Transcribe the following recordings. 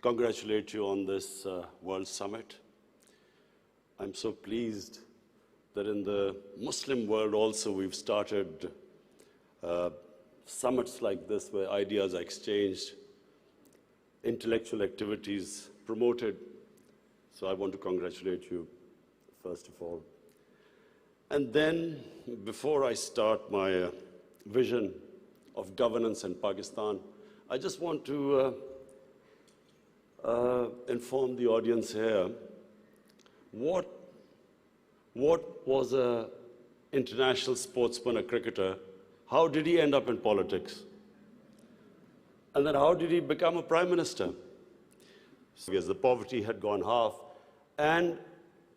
congratulate you on this World Summit. I'm so pleased that in the Muslim world also we've started summits like this where ideas are exchanged, intellectual activities promoted. So I want to congratulate you, first of all. And then, before I start my vision of governance in Pakistan, I just want to inform the audience here what was an international sportsman, a cricketer, how did he end up in politics? And then how did he become a prime minister? Because the poverty had gone half, and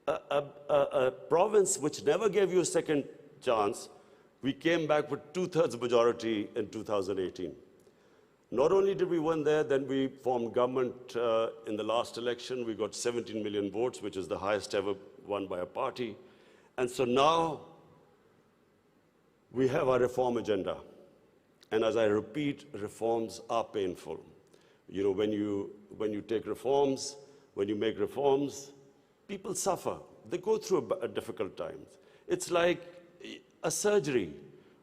a province which never gave you a second chance, we came back with 2/3 majority in 2018. Not only did we win there, then we formed government in the last election. We got 17 million votes, which is the highest ever won by a party. And so now we have our reform agenda. And as I repeat, reforms are painful. You know, when you take reforms, when you make reforms, people suffer. They go through a difficult times. It's like a surgery.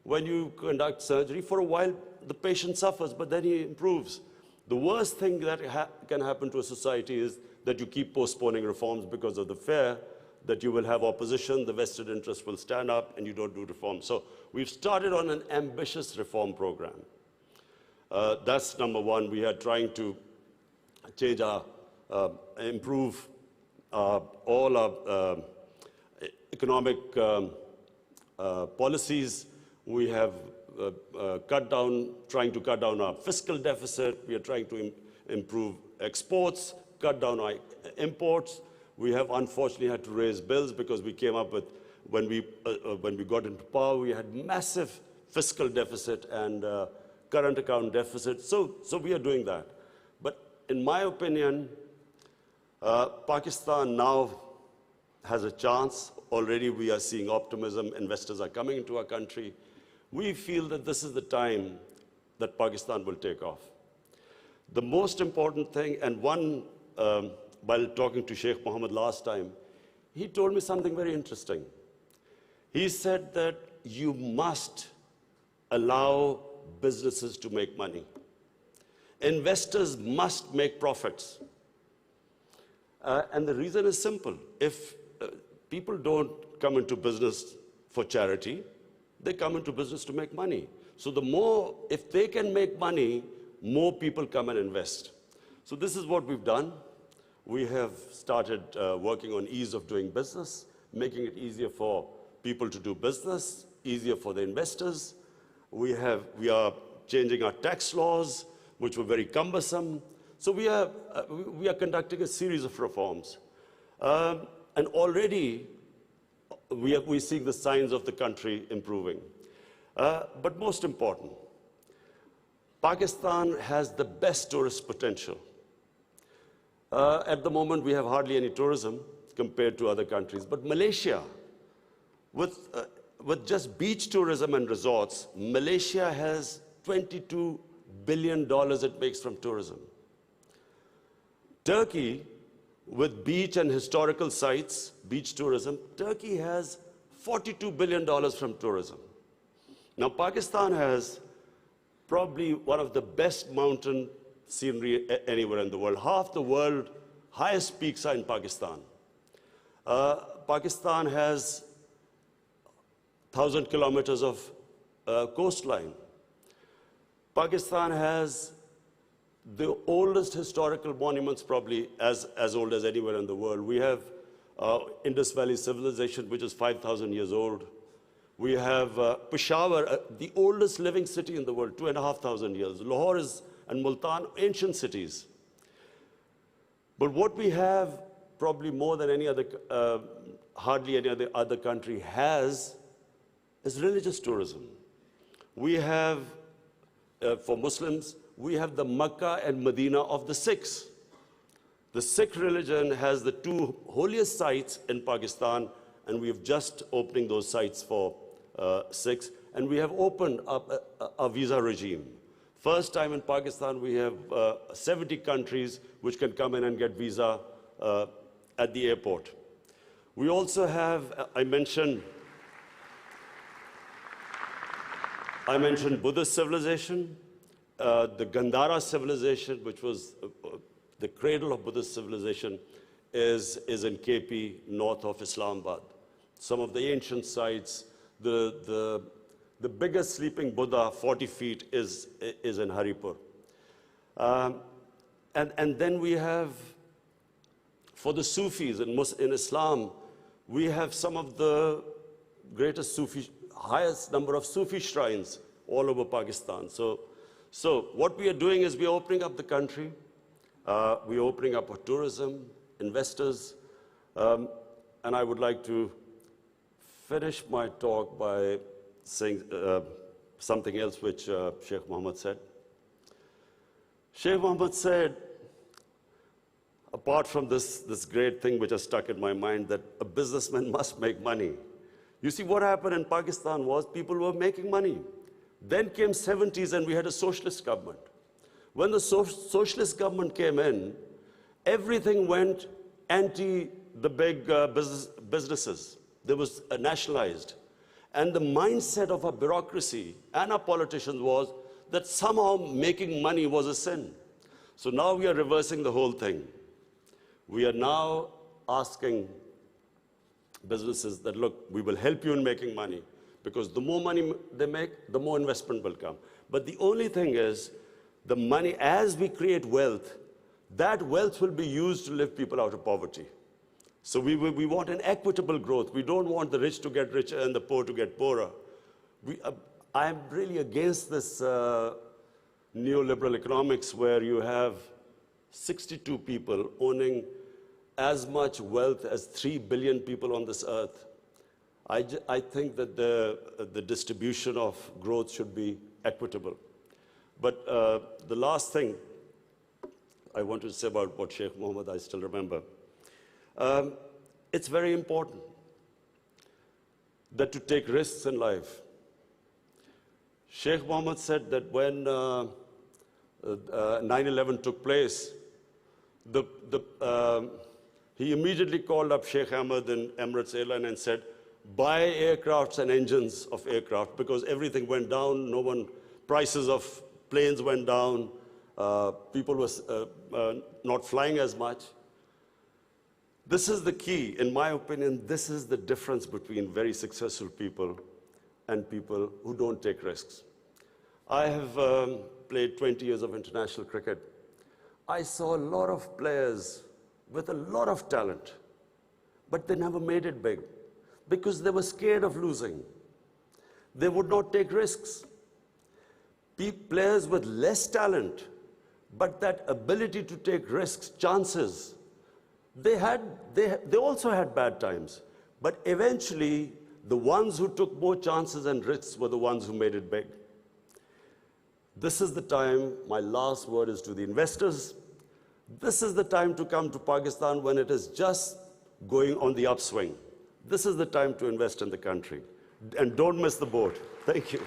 When you conduct surgery, for a while, the patient suffers, but then he improves. The worst thing that can happen to a society is that you keep postponing reforms because of the fear that you will have opposition, the vested interest will stand up, and you don't do reforms. So we've started on an ambitious reform program. That's number one. We are trying to change our, improve all our economic policies. We have trying to cut down our fiscal deficit. We are trying to improve exports, cut down our imports. We have unfortunately had to raise bills because we came up with, when we got into power, we had massive fiscal deficit and current account deficit. So we are doing that. But in my opinion, Pakistan now has a chance. Already we are seeing optimism. Investors are coming into our country. We feel that this is the time that Pakistan will take off. The most important thing, and while talking to Sheikh Mohammed last time, he told me something very interesting. He said that you must allow businesses to make money. Investors must make profits. And the reason is simple. If people don't come into business for charity, they come into business to make money. So the more, if they can make money, more people come and invest. So this is what we've done. We have started working on ease of doing business, making it easier for people to do business, easier for the investors. We are changing our tax laws, which were very cumbersome. So we are conducting a series of reforms. And already, we're seeing the signs of the country improving. But most important, Pakistan has the best tourist potential. At the moment, we have hardly any tourism compared to other countries. But Malaysia, with just beach tourism and resorts, Malaysia has $22 billion it makes from tourism. Turkey, with beach and historical sites, beach tourism, Turkey has $42 billion from tourism. Now, Pakistan has probably one of the best mountain scenery anywhere in the world. Half the world's highest peaks are in Pakistan. Pakistan has 1,000 kilometers of coastline. Pakistan has the oldest historical monuments, probably as old as anywhere in the world. We have Indus Valley civilization, which is 5,000 years old. We have Peshawar, the oldest living city in the world, 2,500 years. Lahore and Multan, ancient cities. But what we have, probably more than any other, hardly any other country has, is religious tourism. We have, for Muslims, we have the Makkah and Medina of the Sikhs. The Sikh religion has the two holiest sites in Pakistan, and we have just opening those sites for Sikhs. And we have opened up a visa regime First time in Pakistan, we have 70 countries which can come in and get visa at the airport. We also have, I mentioned Buddhist civilization, the Gandhara civilization, which was the cradle of Buddhist civilization, is in KP, north of Islamabad. Some of the ancient sites, the biggest sleeping Buddha, 40 feet, is in Haripur. And then we have, for the Sufis in Islam, we have some of the greatest highest number of Sufi shrines all over Pakistan. So what we are doing is we are opening up the country. We are opening up for tourism, investors, and I would like to finish my talk by saying something else which Sheikh Mohammed said. Sheikh Mohammed said, apart from this great thing which has stuck in my mind, that a businessman must make money. You see, what happened in Pakistan was people were making money. Then came 70s and we had a socialist government. When the socialist government came in, everything went anti the big businesses. They was nationalized. And the mindset of our bureaucracy and our politicians was that somehow making money was a sin. So now we are reversing the whole thing. We are now asking businesses that, look, we will help you in making money, because the more money they make, the more investment will come. But the only thing is, the money, as we create wealth, that wealth will be used to lift people out of poverty. So we want an equitable growth. We don't want the rich to get richer and the poor to get poorer. I'm really against this neoliberal economics where you have 62 people owning as much wealth as 3 billion people on this earth. I think that the distribution of growth should be equitable. But the last thing I want to say about what Sheikh Mohammed, I still remember. It's very important that to take risks in life. Sheikh Mohammed said that when 9/11 took place, he immediately called up Sheikh Ahmed and Emirates Airline and said, buy aircrafts and engines of aircraft, because everything went down. Prices of planes went down. People were not flying as much. This is the key. In my opinion, this is the difference between very successful people and people who don't take risks. I have played 20 years of international cricket. I saw a lot of players with a lot of talent, but they never made it big because they were scared of losing. They would not take risks. Players with less talent, but that ability to take risks, chances, they also had bad times. But eventually, the ones who took more chances and risks were the ones who made it big. This is the time, my last word is to the investors. This is the time to come to Pakistan when it is just going on the upswing. This is the time to invest in the country. And don't miss the boat. Thank you.